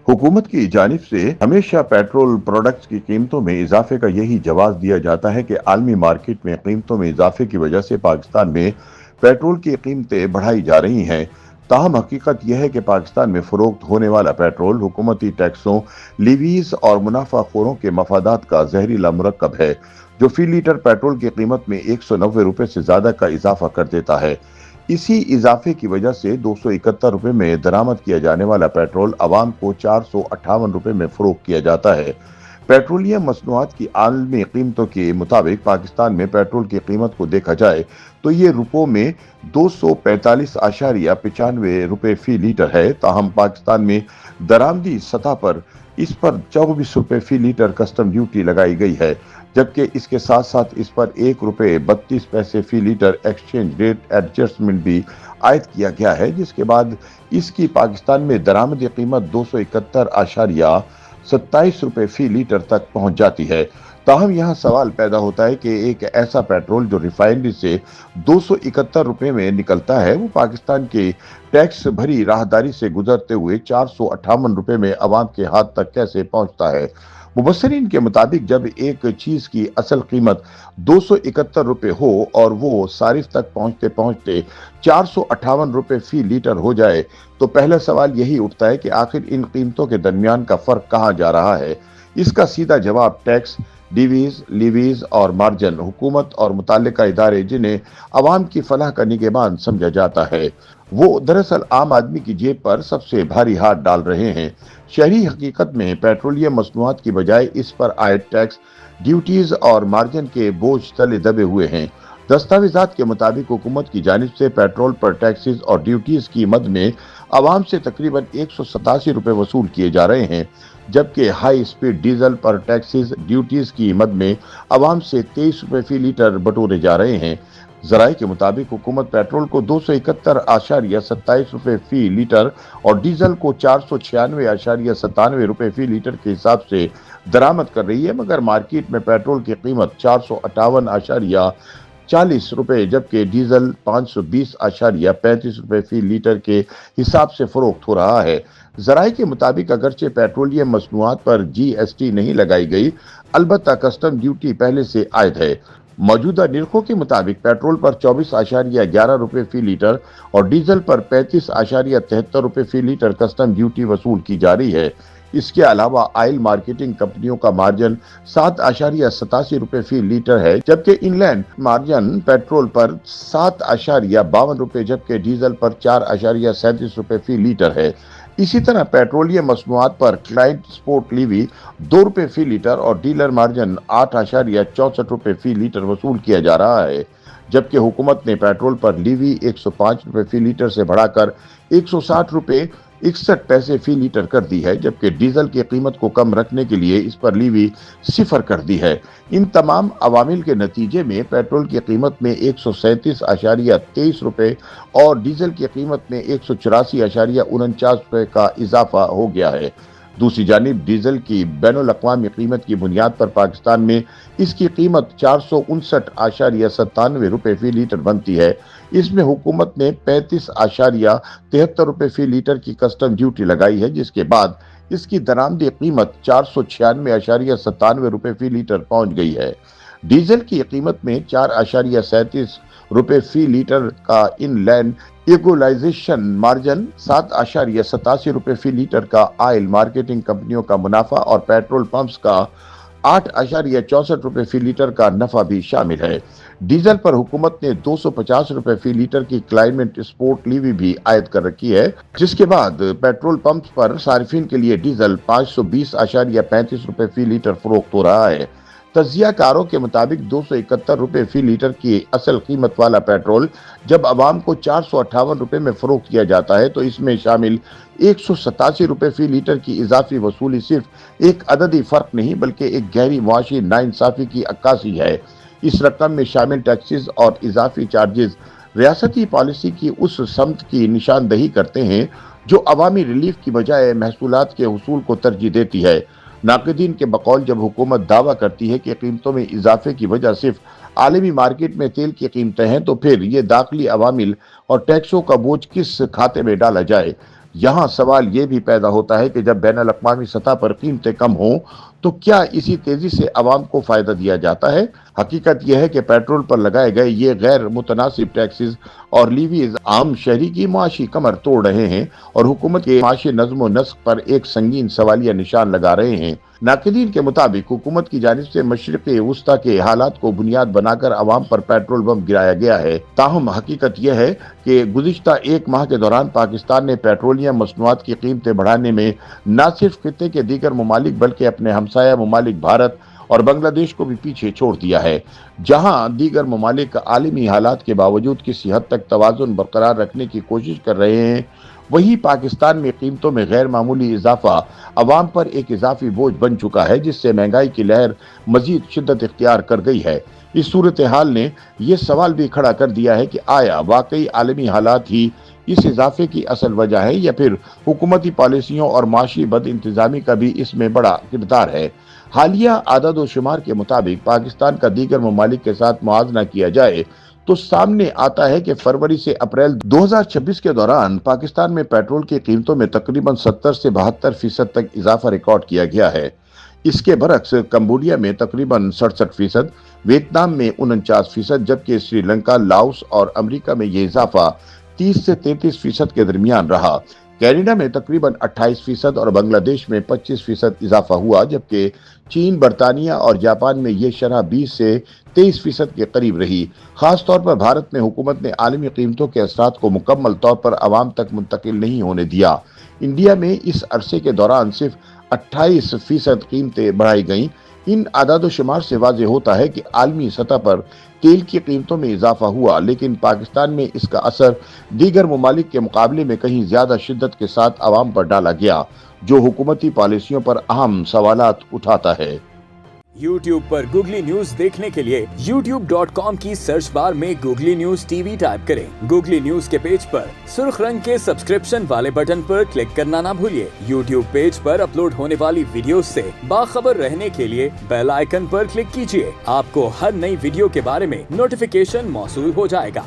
हुकूमत की जानिब से हमेशा पेट्रोल प्रोडक्ट्स की कीमतों में इजाफे का यही जवाब दिया जाता है कि आलमी मार्केट में कीमतों में इजाफे की वजह से पाकिस्तान में पेट्रोल की कीमतें बढ़ाई जा रही हैं। ताहम हकीकत यह है कि पाकिस्तान में फरोख्त होने वाला पेट्रोल हुकूमती टैक्सों, लीवीज और मुनाफाखोरों के मफादात का जहरीला मुरक्कब है, जो फी लीटर पेट्रोल की कीमत में 190 रुपए से ज्यादा का इजाफा कर देता है। इसी इजाफे की वजह से 271 रुपए में दरामद किया जाने वाला पेट्रोल अवाम को 458 रुपए में फरोख्त किया जाता है। पेट्रोलियम मसनूआत की आलमी कीमतों के मुताबिक पाकिस्तान में पेट्रोल की कीमत को देखा जाए तो ये रुपयों में 245.95 रुपए फी लीटर है। ताहम पाकिस्तान में दरामदी सतह पर इस पर 24 रुपए फी लीटर कस्टम ड्यूटी लगाई गई है, जबकि इसके साथ साथ इस पर 1 रुपए 32 पैसे फी लीटर एक्सचेंज रेट एडजस्टमेंट भी आयद किया गया है, जिसके बाद इसकी पाकिस्तान में दरामदी कीमत 271.27 रुपए फी लीटर तक पहुंच जाती है। ताहम यहाँ सवाल पैदा होता है कि एक ऐसा पेट्रोल जो रिफाइनरी से 271 रुपए में निकलता है, वो पाकिस्तान के टैक्स भरी राहदारी से गुजरते हुए 458 रुपए में अवाम के हाथ तक कैसे पहुंचता है। मुबस्सरीन के मुताबिक जब एक चीज की असल कीमत 271 रुपए हो और वो सारिफ तक पहुंचते पहुंचते 458 रुपए फी लीटर हो जाए, तो पहला सवाल यही उठता है कि आखिर इन कीमतों के दरमियान का फर्क कहां जा रहा है। इसका सीधा जवाब टैक्स, डिवीज, लीवीज और मार्जिन हुकूमत और मुताल्लिका इदारे, जिन्हें अवाम की फलाह का निगहबान समझा जाता है, वो दरअसल आम आदमी की जेब पर सबसे भारी हाथ डाल रहे हैं। शहरी हकीकत में पेट्रोलियम मसनूआत की बजाय इस पर आयद टैक्स, ड्यूटीज और मार्जिन के बोझ तले दबे हुए हैं। दस्तावेजात के मुताबिक हुकूमत की जानिब से पेट्रोल पर टैक्सेस और ड्यूटीज की मद में आवाम से तकरीबन 187 रुपए वसूल किए जा रहे हैं, जबकि हाई स्पीड डीजल पर टैक्सेस ड्यूटीज की मद में आवाम से 23 रुपए फी लीटर बटोरे जा रहे हैं। जराये के मुताबिक हुकूमत पेट्रोल को 271.27 रुपए फी लीटर और डीजल को 496.97 रुपए फी लीटर के हिसाब से दरामद कर रही है, मगर मार्केट में पेट्रोल की कीमत 458.40 रुपए जबकि डीजल 520.35 रुपए फी लीटर के हिसाब से फरोख्त हो रहा है। जराये के मुताबिक अगरचे पेट्रोलियम मसनूआत पर GST नहीं लगाई गई, अलबत्ता कस्टम ड्यूटी पहले से आयद है। मौजूदा निरखों के मुताबिक पेट्रोल पर 24.11 रुपए फी लीटर और डीजल पर 35.73 रुपए फी लीटर कस्टम ड्यूटी वसूल की जा रही है। इसके अलावा ऑयल मार्केटिंग कंपनियों का मार्जिन 7.87 रुपए फी लीटर है, जबकि इनलैंड मार्जिन पेट्रोल पर 7.52 रुपए जबकि डीजल पर 4.37 रुपए फी लीटर है। इसी तरह पेट्रोलियम मसनूआत पर क्लाइंट स्पोर्ट लीवी 2 रुपए फी लीटर और डीलर मार्जिन 8.64 रुपए फी लीटर वसूल किया जा रहा है, जबकि हुकूमत ने पेट्रोल पर लीवी 105 रुपए फी लीटर से बढ़ाकर 160 रुपए 61 पैसे फी लीटर कर दी है, जबकि डीजल की कीमत को कम रखने के लिए इस पर लीवी 0 कर दी है। इन तमाम अवामिल के नतीजे में पेट्रोल की कीमत में 137.23 रुपए और डीजल की कीमत में 184.49 रुपए का इजाफा हो गया है। दूसरी जानिब डीजल की बैनुल अक़वामी कीमत की बुनियाद पर पाकिस्तान में इसकी कीमत 459.97 रुपए फी लीटर बनती है। इसमें हुकूमत ने 35.73 रुपए फी लीटर की कस्टम ड्यूटी लगाई है, जिसके बाद इसकी दरामदी कीमत 496.97 रुपए फी लीटर पहुंच गई है। डीजल की कीमत में 4.37 रुपए फी लीटर का इनलैंड इक्वलाइजेशन मार्जिन, 7.87 रुपए फी लीटर का ऑयल मार्केटिंग कंपनियों का मुनाफा और पेट्रोल पंप्स का 8.64 रुपए फी लीटर का नफा भी शामिल है। डीजल पर हुकूमत ने 250 रुपए फी लीटर की क्लाइमेट स्पोर्ट लीवी भी आयद कर रखी है, जिसके बाद पेट्रोल पंप्स पर सार्फिन के लिए डीजल 520.35 रुपए फी लीटर फरोख्त हो रहा है। तज्जियाकारों के मुताबिक 271 रुपए फी लीटर की असल कीमत वाला पेट्रोल जब आवाम को 458 रुपए में फरोख्त किया जाता है, तो इसमें शामिल 187 रुपए फी लीटर की इजाफी वसूली सिर्फ एक अददी फर्क नहीं बल्कि एक गहरी मुआशी नाइंसाफी की अक्कासी है। इस रकम में शामिल टैक्सेस और इजाफी चार्जेस रियासती पॉलिसी की उस समत की निशानदही करते हैं जो अवामी रिलीफ की बजाय महसूलात के हुसूल को तरजीह देती है। नाक़दीन के बकौल जब हुकूमत दावा करती है कि कीमतों में इजाफे की वजह सिर्फ आलमी मार्केट में तेल की कीमतें हैं, तो फिर ये दाखिली अवामिल और टैक्सों का बोझ किस खाते में डाला जाए। यहाँ सवाल ये भी पैदा होता है कि जब बैनुल अक़वामी सतह पर कीमतें कम हों तो क्या इसी तेजी से अवाम को फायदा दिया जाता है? हकीकत यह है कि पेट्रोल पर लगाए गए ये गैर मुतनासिब टैक्सेस और लीवीज आम शहरी की माशी कमर तोड़ रहे हैं और हुकूमत के माशी नज़्म व नस्क पर एक संगीन सवालिया निशान लगा रहे हैं। नाक़दीन के मुताबिक हुकूमत की जानिब से मशरिक़ वुस्ता के हालात को बुनियाद बनाकर अवाम पर पेट्रोल बम गिराया गया है। ताहम हकीकत यह है कि गुज़िश्ता एक माह के दौरान पाकिस्तान ने पेट्रोलियम मसनूआत की कीमतें बढ़ाने में न सिर्फ खित्ते के दीगर ममालिक बल्कि अपने हमसाया ममालिक भारत और बांग्लादेश को भी पीछे छोड़ दिया है। जहां दीगर ममालिक आलमी हालात के बावजूद किसी हद तक तवाज़ुन बरकरार रखने की कोशिश कर रहे हैं, वहीं पाकिस्तान में कीमतों में गैर मामूली इजाफा अवाम पर एक इजाफी बोझ बन चुका है, जिससे महंगाई की लहर मजीद शिद्दत इख्तियार कर गई है। इस सूरत हाल ने यह सवाल भी खड़ा कर दिया है कि आया वाकई आलमी हालात ही इस इजाफे की असल वजह है या फिर हुकूमती पॉलिसियों और माशी बद इंतजामी का भी इसमें बड़ा किरदार है। हालिया आदद व शुमार के मुताबिक पाकिस्तान का दीगर ममालिक के साथ मुआवजा किया जाए तो सामने आता है कि फरवरी से अप्रैल 2026 के दौरान पाकिस्तान में पेट्रोल की कीमतों में तकरीबन 70 से 72% तक इजाफा रिकॉर्ड किया गया है। इसके बरक्स कंबोडिया में तकरीबन 67%, वियतनाम में 49%, जबकि श्रीलंका, लाओस और अमेरिका में यह इजाफा 30 से 33% के दरमियान रहा। कनाडा में तकरीबन 28% और बांग्लादेश में 25% इजाफा हुआ, जबकि चीन, बरतानिया और जापान में ये शरह 20 से 23% के करीब रही। खास तौर पर भारत में हुकूमत ने आलमी कीमतों के असरात को मुकम्मल तौर पर आवाम तक मुंतकिल नहीं होने दिया। इंडिया में इस अरसे के दौरान सिर्फ 28% कीमतें बढ़ाई गईं। इन आदाद शुमार से वाज़ेह होता है कि आलमी सतह पर तेल की कीमतों में इजाफा हुआ, लेकिन पाकिस्तान में इसका असर दीगर ममालिक के मुकाबले में कहीं ज्यादा शिद्दत के साथ अवाम पर डाला गया, जो हुकूमती पॉलिसियों पर अहम सवालात उठाता है। YouTube पर गूगली न्यूज देखने के लिए youtube.com की सर्च बार में गूगली न्यूज टीवी टाइप करें। गूगली न्यूज के पेज पर सुर्ख रंग के सब्सक्रिप्शन वाले बटन पर क्लिक करना ना भूलिए। YouTube पेज पर अपलोड होने वाली वीडियोस से बाखबर रहने के लिए बेल आइकन पर क्लिक कीजिए। आपको हर नई वीडियो के बारे में नोटिफिकेशन मौसूल हो जाएगा।